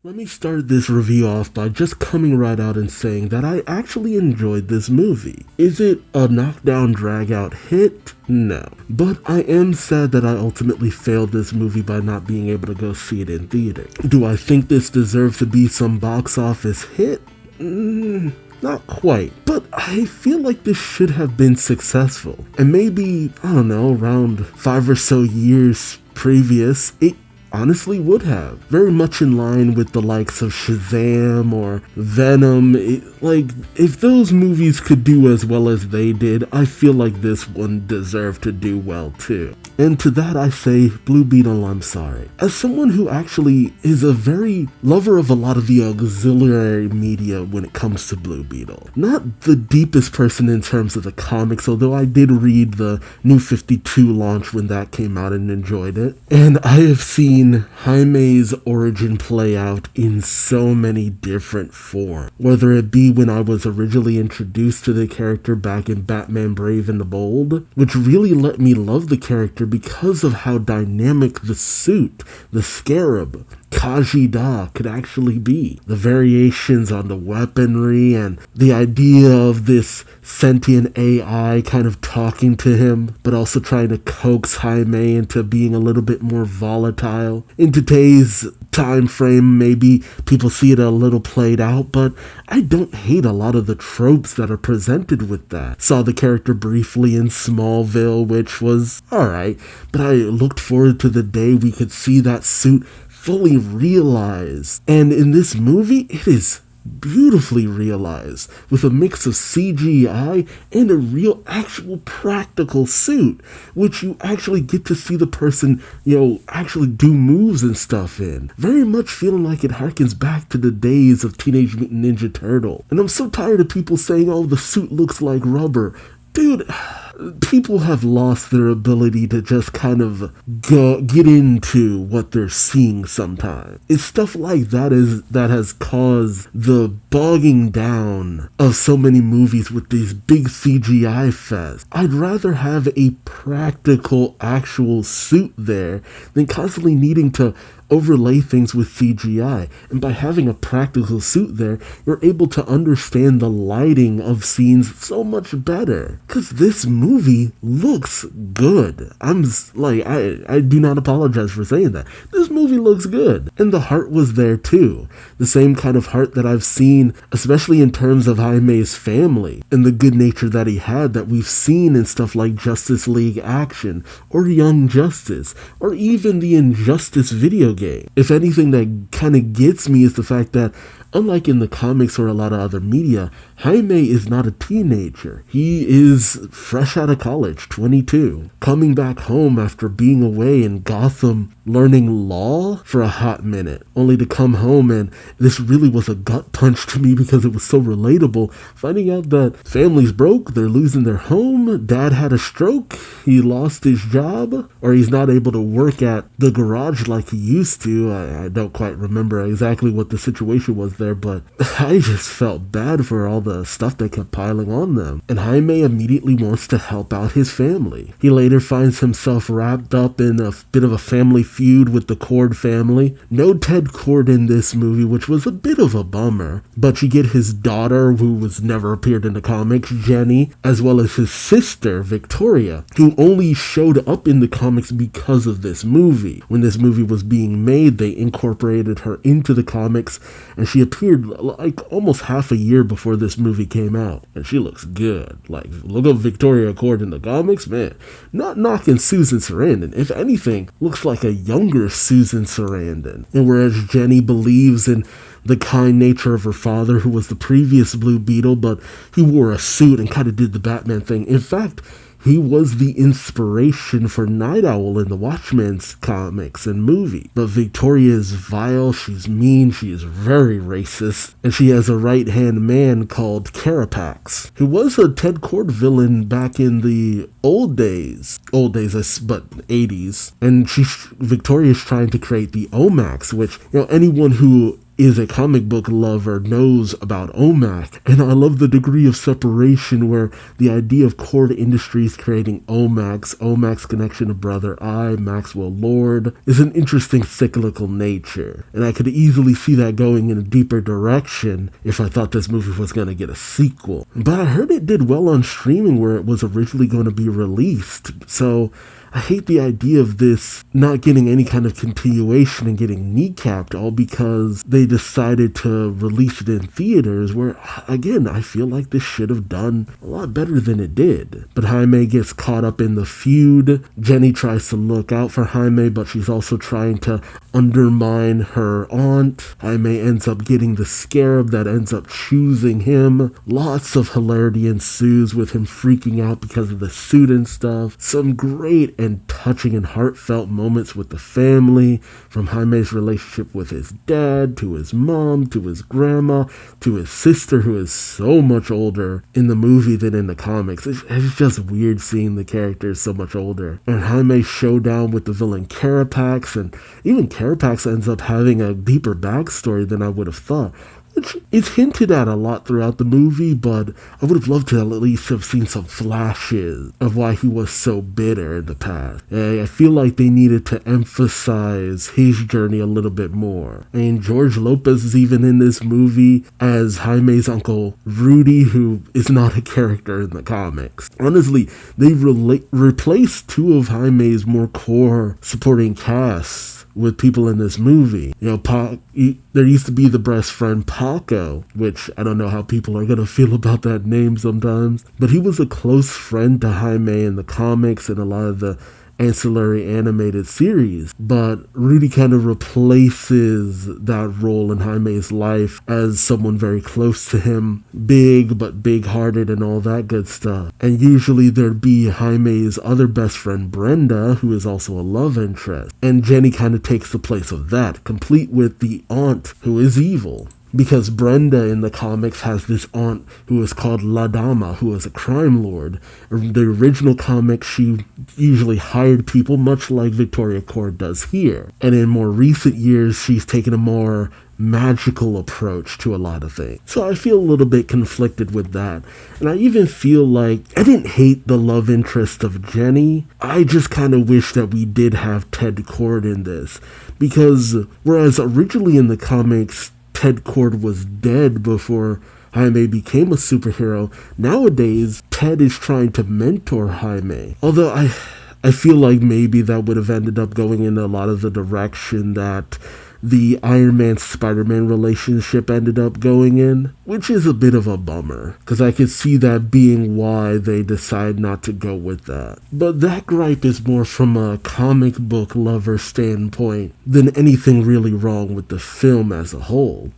Let me start this review off by just coming right out and saying that I actually enjoyed this movie. Is it a knockdown drag-out hit? No. But I am sad that I ultimately failed this movie by not being able to go see it in theater. Do I think this deserves to be some box office hit? Not quite, but I feel like this should have been successful. And maybe, I don't know, around 5 or so years previous, it honestly would have. Very much in line with the likes of Shazam or Venom. If those movies could do as well as they did, I feel like this one deserved to do well too. And to that I say, Blue Beetle, I'm sorry. As someone who actually is a very lover of a lot of the auxiliary media when it comes to Blue Beetle. Not the deepest person in terms of the comics, although I did read the New 52 launch when that came out and enjoyed it. And I have seen Jaime's origin play out in so many different forms. Whether it be when I was originally introduced to the character back in Batman Brave and the Bold, which really let me love the character because of how dynamic the suit, the scarab, Kajida could actually be. The variations on the weaponry and the idea of this sentient AI kind of talking to him, but also trying to coax Jaime into being a little bit more volatile. In today's time frame, maybe people see it a little played out, but I don't hate a lot of the tropes that are presented with that. Saw the character briefly in Smallville, which was alright, but I looked forward to the day we could see that suit fully realized. And in this movie, it is beautifully realized with a mix of CGI and a real actual practical suit, which you actually get to see the person, actually do moves and stuff in. Very much feeling like it harkens back to the days of Teenage Mutant Ninja Turtle. And I'm so tired of people saying, oh, the suit looks like rubber. Dude, people have lost their ability to just kind of get into what they're seeing sometimes. It's stuff like that has caused the bogging down of so many movies with these big CGI fests. I'd rather have a practical actual suit there than constantly needing to overlay things with CGI. And by having a practical suit there, you're able to understand the lighting of scenes so much better. Because this movie looks good. I do not apologize for saying that. This movie looks good. And the heart was there too. The same kind of heart that I've seen, especially in terms of Jaime's family, and the good nature that he had that we've seen in stuff like Justice League Action, or Young Justice, or even the Injustice video game. If anything that kind of gets me is the fact that, unlike in the comics or a lot of other media, Jaime is not a teenager. He is fresh out of college, 22, coming back home after being away in Gotham learning law for a hot minute, only to come home, and this really was a gut punch to me because it was so relatable, finding out that family's broke, they're losing their home, dad had a stroke, he lost his job, or he's not able to work at the garage like he used to. I don't quite remember exactly what the situation was there, but I just felt bad for all the stuff that kept piling on them. And Jaime immediately wants to help out his family. He later finds himself wrapped up in a bit of a family feud with the Cord family. No Ted Cord in this movie, which was a bit of a bummer, but you get his daughter, who was never appeared in the comics, Jenny, as well as his sister, Victoria, who only showed up in the comics because of this movie. When this movie was being made, they incorporated her into the comics, and she appeared like almost half a year before this movie came out, and she looks good. Like, look up Victoria Cord in the comics, man. Not knocking Susan Sarandon. If anything, looks like a younger Susan Sarandon. And whereas Jenny believes in the kind nature of her father, who was the previous Blue Beetle, but he wore a suit and kind of did the Batman thing. In fact, he was the inspiration for Night Owl in the Watchmen's comics and movie. But Victoria is vile, she's mean, she is very racist, and she has a right-hand man called Carapax, who was a Ted Cord villain back in the old days, but 80s. And Victoria's trying to create the Omax, which, anyone who is a comic book lover knows about OMAC, and I love the degree of separation where the idea of Cord Industries creating OMAC's connection to Brother Eye, Maxwell Lord, is an interesting cyclical nature, and I could easily see that going in a deeper direction if I thought this movie was going to get a sequel. But I heard it did well on streaming where it was originally going to be released, so I hate the idea of this not getting any kind of continuation and getting kneecapped all because they decided to release it in theaters where, again, I feel like this should have done a lot better than it did. But Jaime gets caught up in the feud. Jenny tries to look out for Jaime, but she's also trying to undermine her aunt. Jaime ends up getting the scarab that ends up choosing him. Lots of hilarity ensues with him freaking out because of the suit and stuff. Some great and touching and heartfelt moments with the family, from Jaime's relationship with his dad, to his mom, to his grandma, to his sister, who is so much older in the movie than in the comics. It's just weird seeing the characters so much older. And Jaime's showdown with the villain Carapax, and even Carapax ends up having a deeper backstory than I would have thought. It's hinted at a lot throughout the movie, but I would have loved to at least have seen some flashes of why he was so bitter in the past. I feel like they needed to emphasize his journey a little bit more. And George Lopez is even in this movie as Jaime's uncle Rudy, who is not a character in the comics. Honestly, they replaced two of Jaime's more core supporting casts with people in this movie. There used to be the best friend Paco, which I don't know how people are going to feel about that name sometimes, but he was a close friend to Jaime in the comics and a lot of the ancillary animated series. But Rudy kind of replaces that role in Jaime's life as someone very close to him, big but big-hearted and all that good stuff. And usually there'd be Jaime's other best friend Brenda, who is also a love interest. And Jenny kind of takes the place of that, complete with the aunt who is evil. Because Brenda in the comics has this aunt who is called La Dama, who is a crime lord. In the original comics, she usually hired people, much like Victoria Cord does here. And in more recent years, she's taken a more magical approach to a lot of things. So I feel a little bit conflicted with that. And I even feel like I didn't hate the love interest of Jenny. I just kind of wish that we did have Ted Cord in this. Because whereas originally in the comics, Ted Cord was dead before Jaime became a superhero, nowadays Ted is trying to mentor Jaime. Although I feel like maybe that would have ended up going in a lot of the direction that the Iron Man-Spider-Man relationship ended up going in, which is a bit of a bummer, because I could see that being why they decide not to go with that. But that gripe is more from a comic book lover standpoint than anything really wrong with the film as a whole.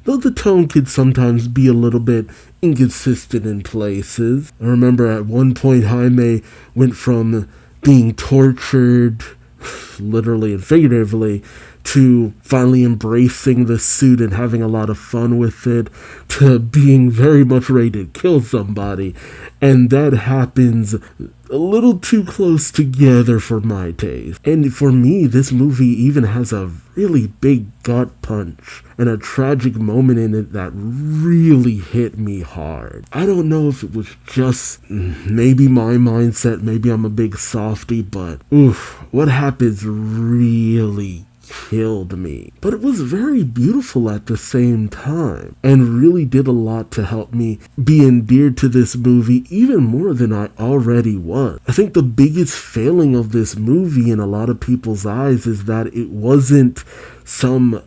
Though the tone could sometimes be a little bit inconsistent in places. I remember at one point Jaime went from being tortured, literally and figuratively, to finally embracing the suit and having a lot of fun with it, to being very much ready to kill somebody. And that happens a little too close together for my taste. And for me, this movie even has a really big gut punch and a tragic moment in it that really hit me hard. I don't know if it was just maybe my mindset, maybe I'm a big softie, but what happens really killed me. But it was very beautiful at the same time and really did a lot to help me be endeared to this movie even more than I already was. I think the biggest failing of this movie in a lot of people's eyes is that it wasn't some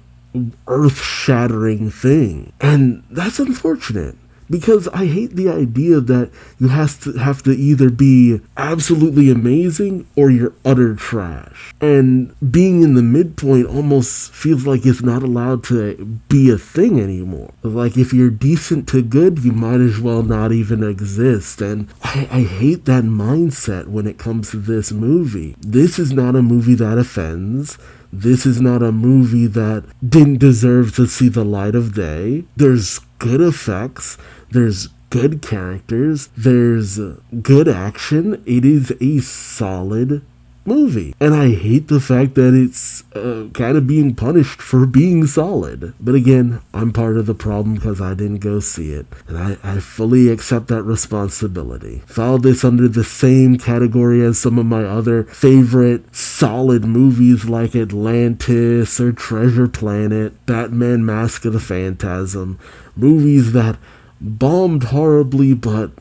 earth-shattering thing. And that's unfortunate. Because I hate the idea that you have to either be absolutely amazing or you're utter trash. And being in the midpoint almost feels like it's not allowed to be a thing anymore. Like if you're decent to good, you might as well not even exist. And I hate that mindset when it comes to this movie. This is not a movie that offends. This is not a movie that didn't deserve to see the light of day. There's good effects. There's good characters. There's good action. It is a solid movie. And I hate the fact that it's kind of being punished for being solid. But again, I'm part of the problem because I didn't go see it. And I fully accept that responsibility. Filed this under the same category as some of my other favorite solid movies like Atlantis or Treasure Planet, Batman Mask of the Phantasm. Movies that bombed horribly but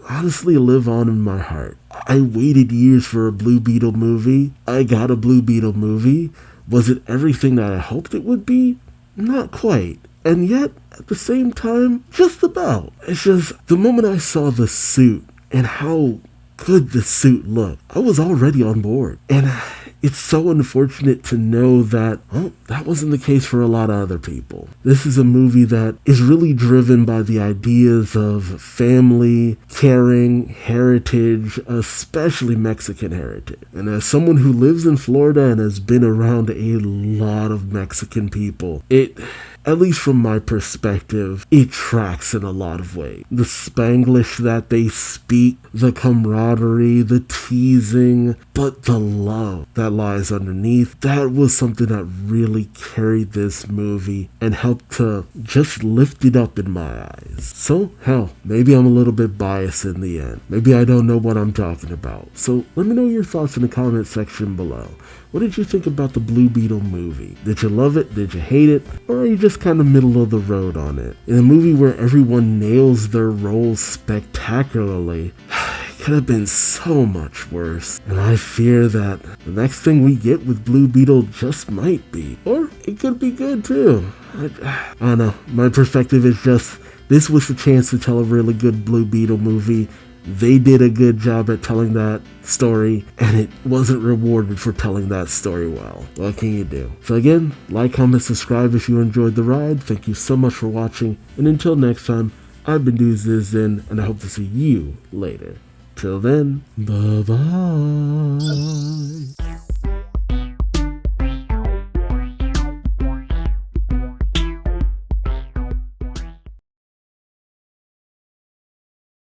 honestly live on in my heart. I waited years for a Blue Beetle movie. I got a Blue Beetle movie. Was it everything that I hoped it would be? Not quite. And yet, at the same time, just about. It's just, the moment I saw the suit and how good the suit looked, I was already on board. And it's so unfortunate to know that, well, that wasn't the case for a lot of other people. This is a movie that is really driven by the ideas of family, caring, heritage, especially Mexican heritage. And as someone who lives in Florida and has been around a lot of Mexican people, at least from my perspective, it tracks in a lot of ways. The Spanglish that they speak, the camaraderie, the teasing, but the love that lies underneath, that was something that really carried this movie and helped to just lift it up in my eyes. So, hell, maybe I'm a little bit biased in the end. Maybe I don't know what I'm talking about. So, let me know your thoughts in the comment section below. What did you think about the Blue Beetle movie? Did you love it? Did you hate it? Or are you just kind of middle of the road on it? In a movie where everyone nails their roles spectacularly, it could have been so much worse. And I fear that the next thing we get with Blue Beetle just might be. Or it could be good too. I don't know. My perspective is just, this was the chance to tell a really good Blue Beetle movie. They did a good job at telling that story, and it wasn't rewarded for telling that story well. What can you do? So again, like, comment, subscribe if you enjoyed the ride. Thank you so much for watching, and until next time, I've been Duuz-Diz-Din, and I hope to see you later. Till then, bye-bye.